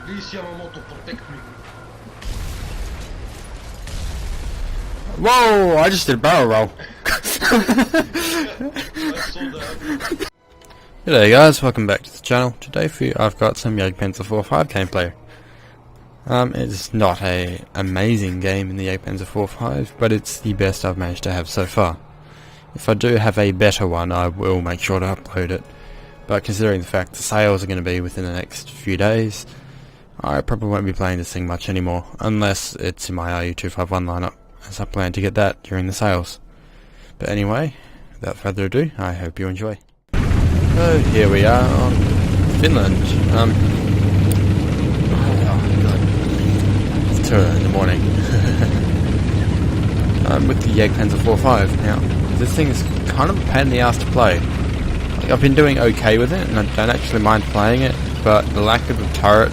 Please, Yamamoto, protect me. Whoa! I just did a barrel roll. I saw that. G'day guys, welcome back to the channel. Today for you I've got some Jpz4-5 gameplay. It's not a amazing game in the Jpz4-5, but it's the best I've managed to have so far. If I do have a better one, I will make sure to upload it. But considering the fact the sales are going to be within the next few days, I probably won't be playing this thing much anymore, unless it's in my Jpz4-5 lineup, as I plan to get that during the sales. But anyway, without further ado, I hope you enjoy. So here we are on Finland. Oh god, it's 2 in the morning. I'm with the Jpz4-5 now. This thing is kind of a pain in the ass to play. Like, I've been doing okay with it, and I don't actually mind playing it, but the lack of a turret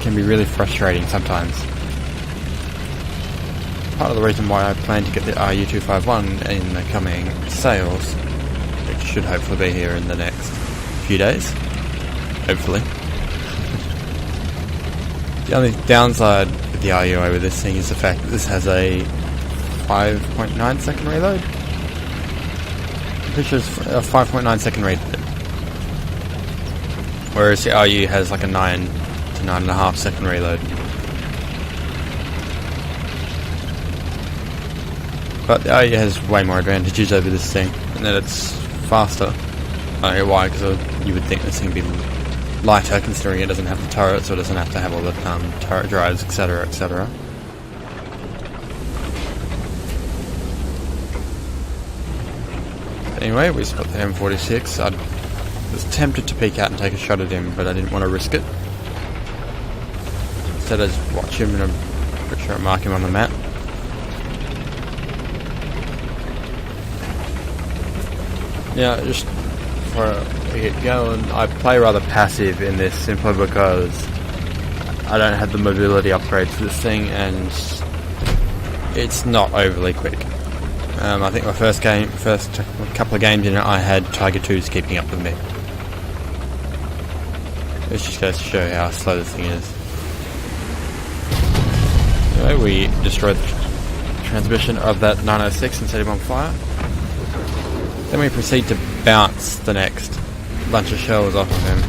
can be really frustrating sometimes. Part of the reason why I plan to get the Jpz4-5 in the coming sales, which should hopefully be here in the next few days, hopefully. The only downside with the RUA with this thing is the fact that this has a 5.9 second reload. I'm pretty sure it's a 5.9 second reload, whereas the RU has like a 9 to 9.5 second reload. But the RU has way more advantages over this thing, and that it's faster. I don't know why, because you would think this thing would be lighter, considering it doesn't have the turret, so it doesn't have to have all the turret drives, etc, etc. Anyway, we spot the M46. I was tempted to peek out and take a shot at him, but I didn't want to risk it. Instead I just watch him and I'm pretty sure I mark him on the map. Yeah, just before we get going, I play rather passive in this simply because I don't have the mobility upgrades for this thing and it's not overly quick. I think my first couple of games in it, I had Tiger 2s keeping up with me. This just goes to show how slow this thing is. Anyway, we destroyed the transmission of that 906 and set him on fire. Then we proceed to bounce the next bunch of shells off of him.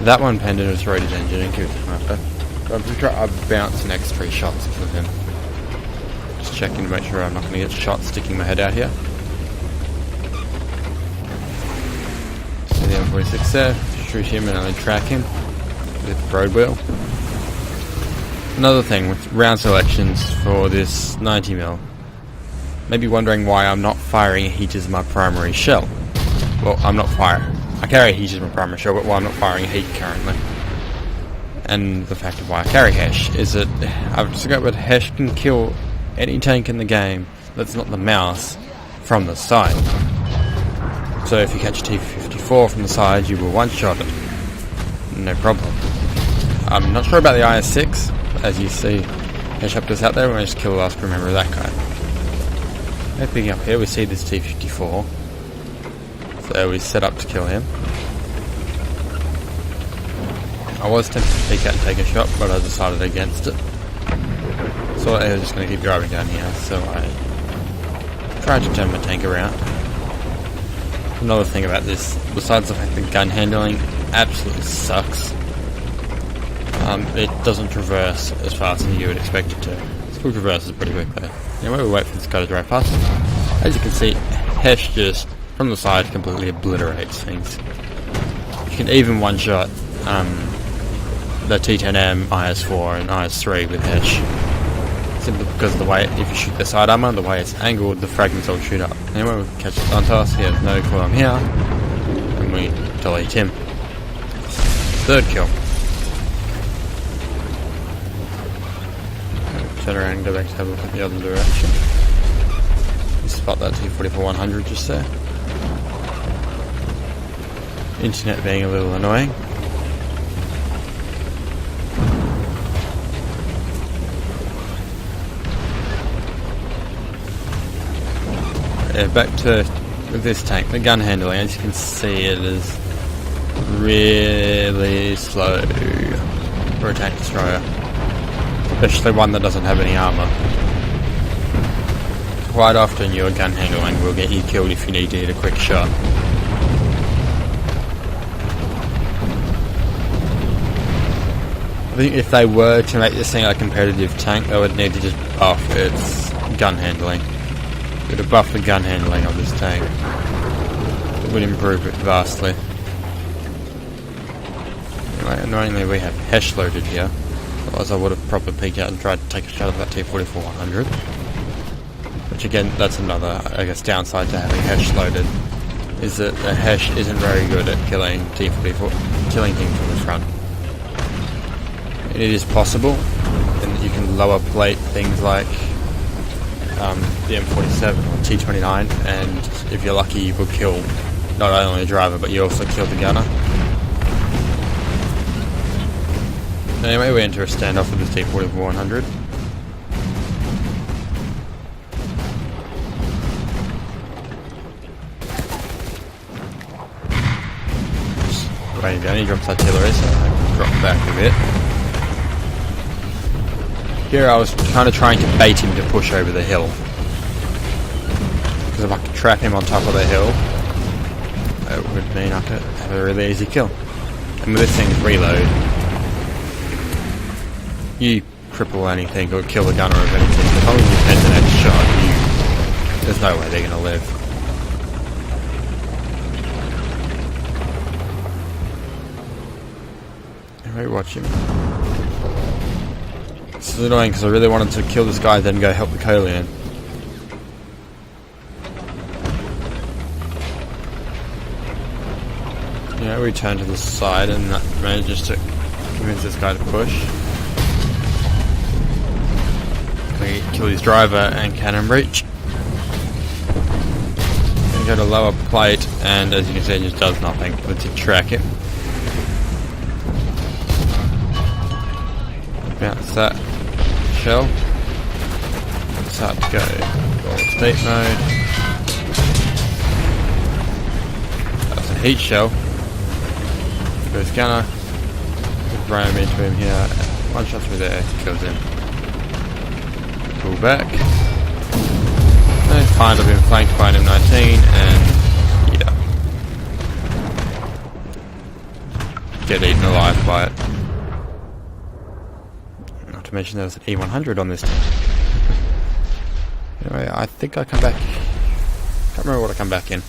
That one Panda destroyed his engine and killed him after. I'm pretty sure I've bounced the next 3 shots off of him. Just checking to make sure I'm not going to get shot sticking my head out here. So the M46 there, shoot him and only track him with road wheel. Another thing with round selections for this 90mm. Maybe wondering why I'm not firing heat as my primary shell. Well, I'm not firing. I carry heat as my primary shell, but why I'm not firing heat currently. And the fact of why I carry Hesh is that I've discovered Hesh can kill any tank in the game that's not the mouse from the side. So if you catch a T-54 from the side, you will one-shot it. No problem. I'm not sure about the IS-6. As you see, Hesh up us out there, we're going to just kill the last crew member of that guy. Picking up here, we see this T-54, so we set up to kill him. I was tempted to peek out and take a shot, but I decided against it. So I was just going to keep driving down here, so I tried to turn my tank around. Another thing about this, besides the fact that gun handling absolutely sucks, it doesn't traverse as fast as you would expect it to. Full traverse is pretty quick though. Anyway, we wait for this guy to drive past. As you can see, Hesh just, from the side, completely obliterates things. You can even one-shot the T-10M, IS-4 and IS-3 with Hesh. Simply because of the way, if you shoot the side armor, the way it's angled, the fragments will shoot up. Anyway, we catch it onto us, he has no clue I'm here, and we delete him. 3rd kill. Turn around and go back to have a look at the other direction. You spot that T-44-100 just there. Internet being a little annoying. Yeah, back to this tank, the gun handling, as you can see it is really really slow for a tank destroyer, especially one that doesn't have any armor. Quite often your gun handling will get you killed if you need to hit a quick shot. I think if they were to make this thing a competitive tank, they would need to just buff its gun handling. They would buff the gun handling of this tank. It would improve it vastly. Anyway, annoyingly we have Hesh loaded here. Otherwise I would have probably peeked out and tried to take a shot of that T-44-100. Which again, that's another, I guess, downside to having Hesh loaded. Is that the Hesh isn't very good at killing T-44, killing things from the front. It is possible, and you can lower plate things like the M47 or T29, and if you're lucky you could kill not only the driver but you also kill the gunner. Anyway, we enter a standoff with the T-44-100. Just waiting down, he drops artillery, so I drop back a bit. Here I was kind of trying to bait him to push over the hill. Because if I could trap him on top of the hill, it would mean I could have a really easy kill. And with this thing's reload, you cripple anything or kill the gunner of anything, as long as you send the next shot, there's no way they're going to live. Anyway, watch him. This is annoying because I really wanted to kill this guy then go help the Colian. Yeah, we turn to the side and that manages to convince this guy to push. We kill his driver and cannon breach. Then go to lower plate and as you can see it just does nothing. Let's track him. Bounce that shell. Start to go state mode. That's a heat shell. Goes gunner. Ram into him here. One shot through there, kills him. Pull back. And kind of been flanked by an M19 and yeah. Get eaten alive by it. Not to mention there was an E100 on this tank. Anyway, I think I come back. Can't remember what I come back in.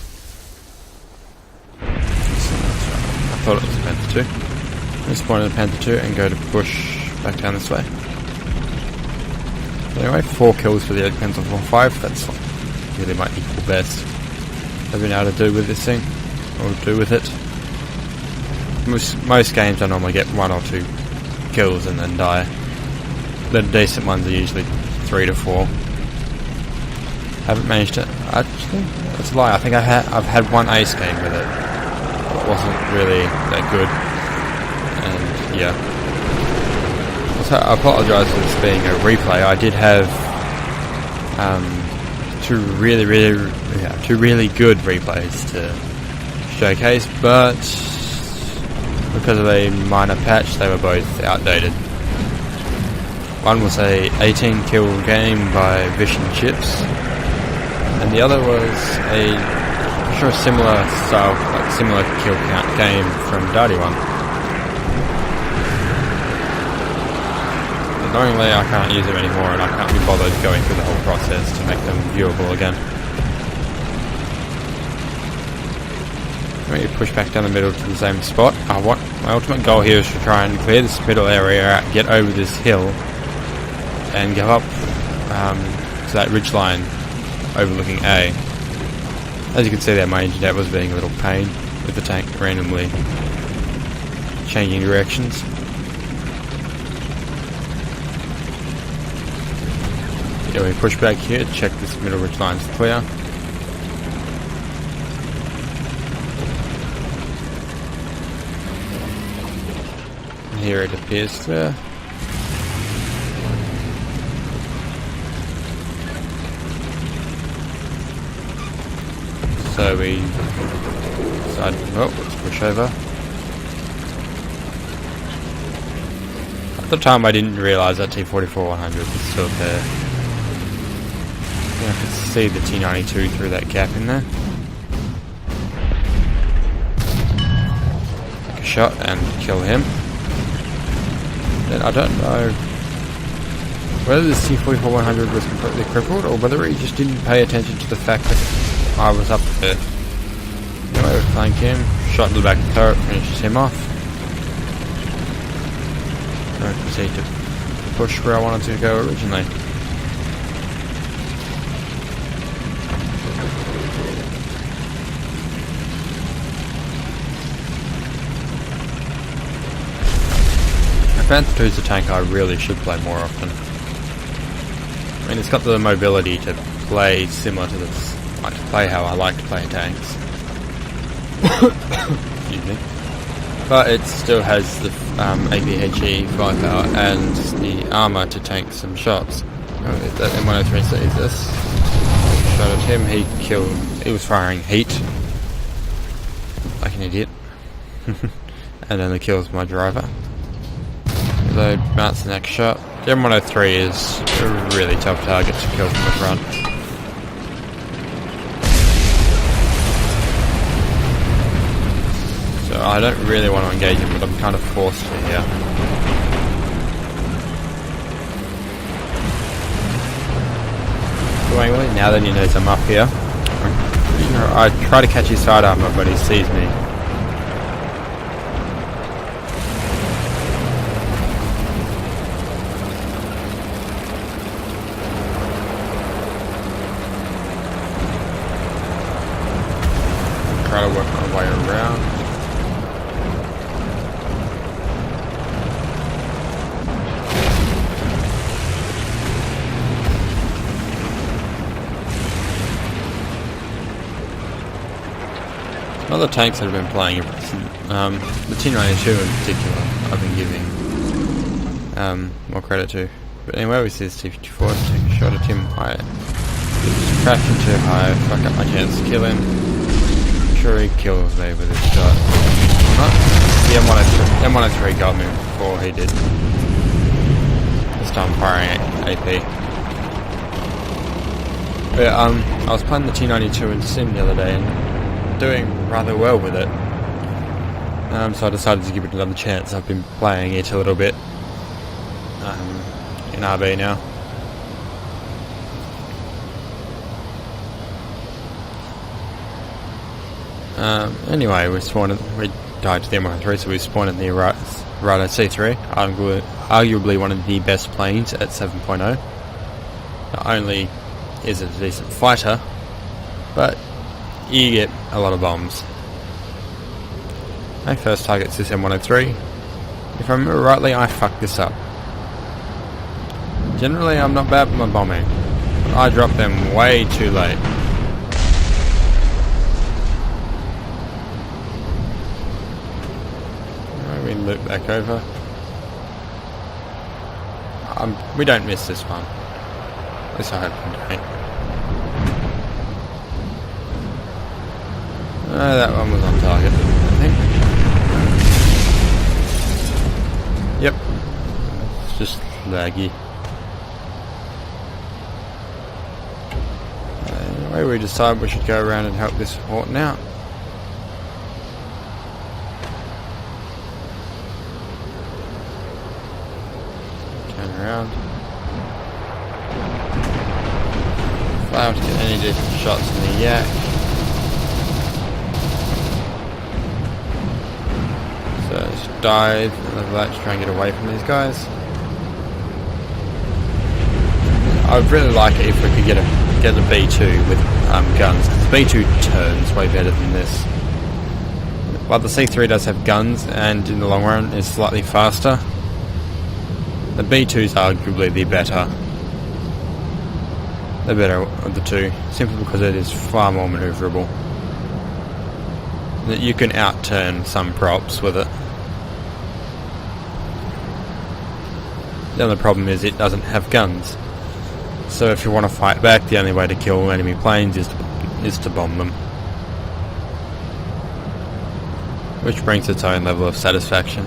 I thought it was a Panther 2. Let's spawn in the Panther 2 and go to push back down this way. Anyway, 4 kills for the Jpz4-5. That's really my equal best I've been able to do with this thing, or do with it. Most games I normally get 1 or 2 kills and then die. The decent ones are usually 3 to 4. Haven't managed to. Actually, that's a lie. I think I've had 1 ace game with it. It wasn't really that good, and yeah. So I apologise for this being a replay. I did have 2 really good replays to showcase, but because of a minor patch, they were both outdated. One was a 18 kill game by Vision Chips, and the other was a similar style, like similar kill count game from Darty One. Annoyingly, I can't use them anymore, and I can't be bothered going through the whole process to make them viewable again. Let me push back down the middle to the same spot. My ultimate goal here is to try and clear this middle area out, get over this hill, and go up to that ridge line overlooking A. As you can see there, my internet was being a little pain with the tank randomly changing directions. Yeah, we push back here, check this middle ridge line's clear. And here it appears clear. So we decide, let's push over. At the time I didn't realise that T-44-100 was still there. I could see the T-92 through that gap in there. Take a shot and kill him. Then I don't know whether this T-44-100 was completely crippled or whether he just didn't pay attention to the fact that I was up there. Anyway, we flank him, shot in the back of the turret, finishes him off. I proceed to push where I wanted to go originally. Havnt 2 is a tank I really should play more often. I mean, it's got the mobility to play similar to this, like to play how I like to play tanks. Excuse me. But it still has the APHE firepower and the armour to tank some shots. Oh, if that M103 sees this, shot at him, he was firing heat like an idiot. And only kills my driver. So mounts the next shot. The M103 is a really tough target to kill from the front. So I don't really want to engage him, but I'm kind of forced to here. So anyway, now that he knows I'm up here, I try to catch his side armor, but he sees me. Try to work my way around. Other tanks that have been playing the T-92 in particular I've been giving more credit to. But anyway, we see this T-54, take a shot at him. I just crashing too high, fuck up my chance to kill him. I'm sure he kills me with his shot. The M103 got me before he did. This time firing AP. But I was playing the T-92 in Sim the other day and doing rather well with it. So I decided to give it another chance. I've been playing it a little bit in RB now. Anyway, we died to the M103, so we spawned in the Raider C3, arguably one of the best planes at 7.0. Not only is it a decent fighter, but you get a lot of bombs. My first target's this M103. If I remember rightly, I fucked this up. Generally, I'm not bad with my bombing, but I dropped them way too late. We loop back over. We don't miss this one. At least I hope we don't. That one was on target, I think. Yep. It's just laggy. Anyway, we decide we should go around and help this Horton out. Turn around. Fail to get any decent shots in the yak. So just dive and let's try and get away from these guys. I'd really like it if we could get a B2 with guns, because the B2 turns way better than this. While the C3 does have guns and in the long run is slightly faster, the B2 is arguably the better of the two, simply because it is far more manoeuvrable. That you can outturn some props with it. The only problem is it doesn't have guns. So if you want to fight back, the only way to kill enemy planes is to bomb them. Which brings its own level of satisfaction.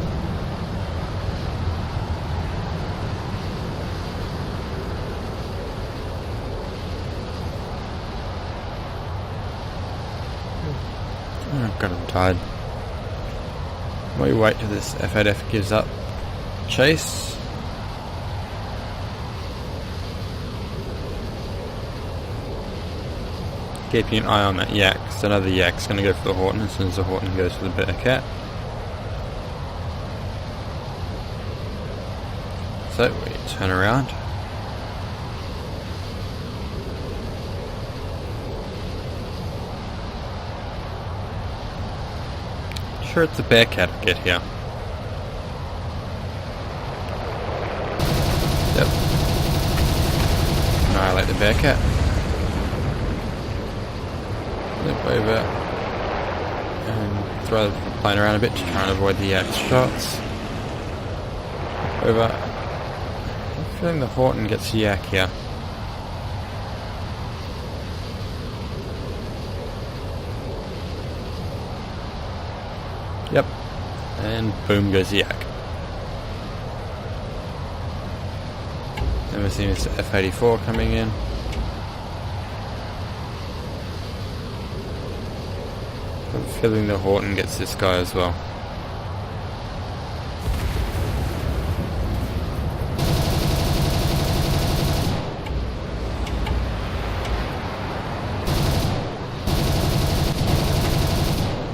God, I'm tired. We wait till this F8F gives up chase. Keeping an eye on that yak, so another yak's going to go for the Horton as soon as the Horton goes for the Bearcat. So we turn around. Sure, it's the Bearcat will get here. Yep. Annihilate the Bearcat. Flip over and throw the plane around a bit to try and avoid the yak's shots. Over. I'm feeling the Horton gets the yak here. Yep. And boom goes the yak. Then we're seeing Mr. F84 coming in. I'm feeling the Horton gets this guy as well.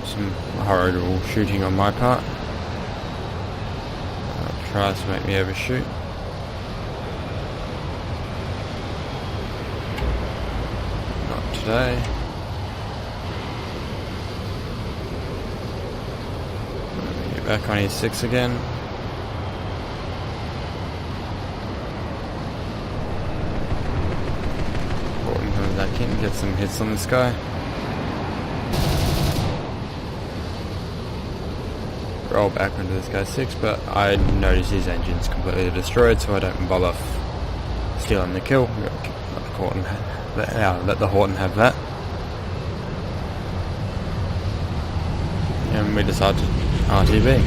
Some horrible shooting on my part. Tries to make me overshoot. Not today. Back on E6 again. Horton comes back in, gets some hits on this guy. Roll back onto this guy's 6, but I notice his engine's completely destroyed, so I don't bother stealing the kill. Let the Horton have that. And we decide to RTV.